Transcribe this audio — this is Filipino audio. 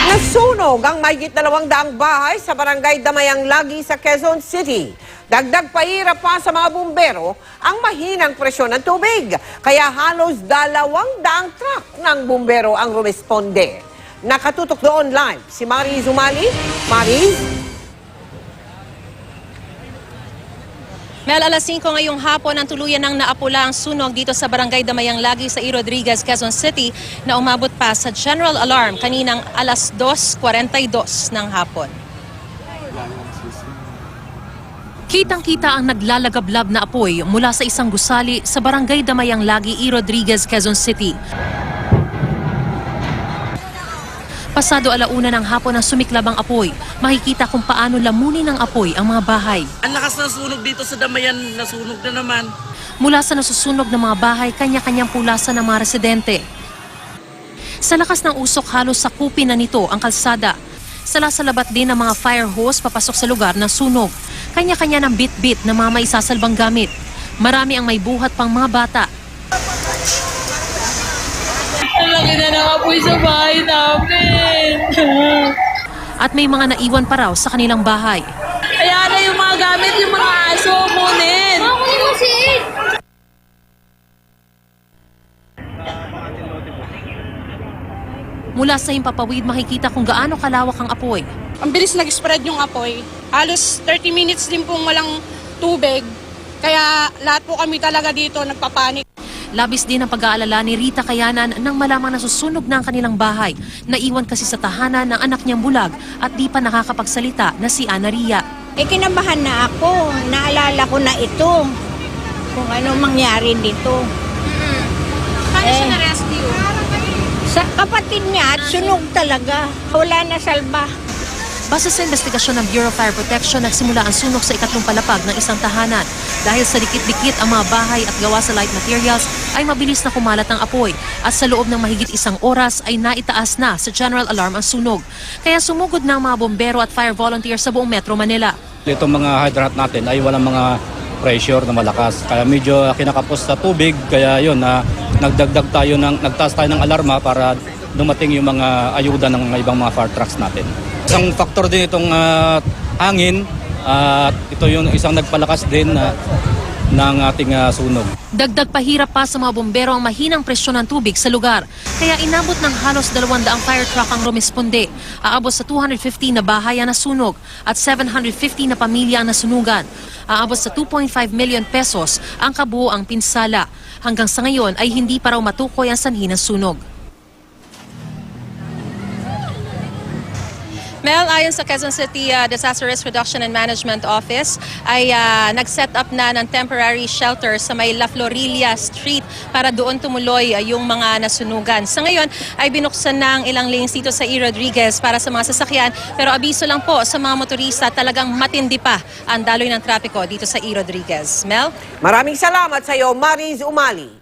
Nasunog ang mahigit 200 bahay sa barangay Damayang Lagi sa Quezon City. Dagdag pahirap pa sa mga bumbero ang mahinang presyon ng tubig. Kaya halos 200 truck ng bumbero ang rumesponde. Nakatutok doon live si Mariz Umali. Mariz? Mel, alas 5 ngayong hapon ang tuluyan ng naapula ang sunog dito sa barangay Damayang Lagi sa E. Rodriguez, Quezon City na umabot pa sa general alarm kaninang alas 2:42 ng hapon. Kitang-kita ang naglalagablab na apoy mula sa isang gusali sa barangay Damayang Lagi, E. Rodriguez, Quezon City. Pasado alauna ng hapon ang sumiklab ang apoy. Makikita kung paano lamunin ng apoy ang mga bahay. Ang lakas ng sunog dito sa Damayan, nasunog na naman. Mula sa nasusunog ng mga bahay, kanya-kanyang pulasan ng mga residente. Sa lakas ng usok, halos sakupin na nito ang kalsada. Salasalabat din ang mga fire hose papasok sa lugar na sunog. Kanya-kanya ng bit-bit na mga maisasalbang gamit. Marami ang may buhat pang mga bata. Ang laki na nakapoy sa bahay namin. At may mga naiwan pa raw sa kanilang bahay. Kaya na yung mga gamit, yung mga aso, kunin. Mula sa himpapawid, makikita kung gaano kalawak ang apoy. Ang bilis nag-spread yung apoy. Halos 30 minutes din pong walang tubig. Kaya lahat po kami talaga dito nagpapanik. Labis din ang pag-aalala ni Rita Kayanan nang malamang nasusunog na ang kanilang bahay. Naiwan kasi sa tahanan ng anak niyang bulag at di pa nakakapagsalita na si Ana Ria. Kinabahan na ako. Naalala ko na ito. Kung ano mangyari dito. Paano siya na-rescue? Sa kapatid niya at sunog talaga. Wala na salba. Base sa investigasyon ng Bureau of Fire Protection, nagsimula ang sunog sa ikatlong palapag ng isang tahanan. Dahil sa dikit-dikit ang mga bahay at gawa sa light materials, ay mabilis na kumalat ang apoy. At sa loob ng mahigit isang oras ay naitaas na sa general alarm ang sunog. Kaya sumugod na ang mga bombero at fire volunteers sa buong Metro Manila. Itong mga hydrant natin ay walang mga pressure na malakas. Kaya medyo kinakapos sa tubig. Kaya yun, nagtaas tayo ng alarma para dumating yung mga ayuda ng ibang mga fire trucks natin. Isang factor din itong hangin at ito yung isang nagpalakas din ng ating sunog. Dagdag pahirap pa sa mga bombero ang mahinang presyon ng tubig sa lugar. Kaya inabot ng halos 200 fire truck ang rumesponde. Aabot sa 250 na bahay ang nasunog at 750 na pamilya ang nasunugan. Aabot sa 2.5 million pesos ang kabuoang pinsala. Hanggang sa ngayon ay hindi pa raw matukoy ang sanhi ng sunog. Mel, ayon sa Quezon City Disaster Risk Reduction and Management Office, ay nag-set up na ng temporary shelter sa may La Florilla Street para doon tumuloy yung mga nasunugan. Sa ngayon ay binuksan na ang ilang lanes dito sa E. Rodriguez para sa mga sasakyan, pero abiso lang po sa mga motorista, talagang matindi pa ang daloy ng trapiko dito sa E. Rodriguez. Mel? Maraming salamat sa iyo, Mariz Umali.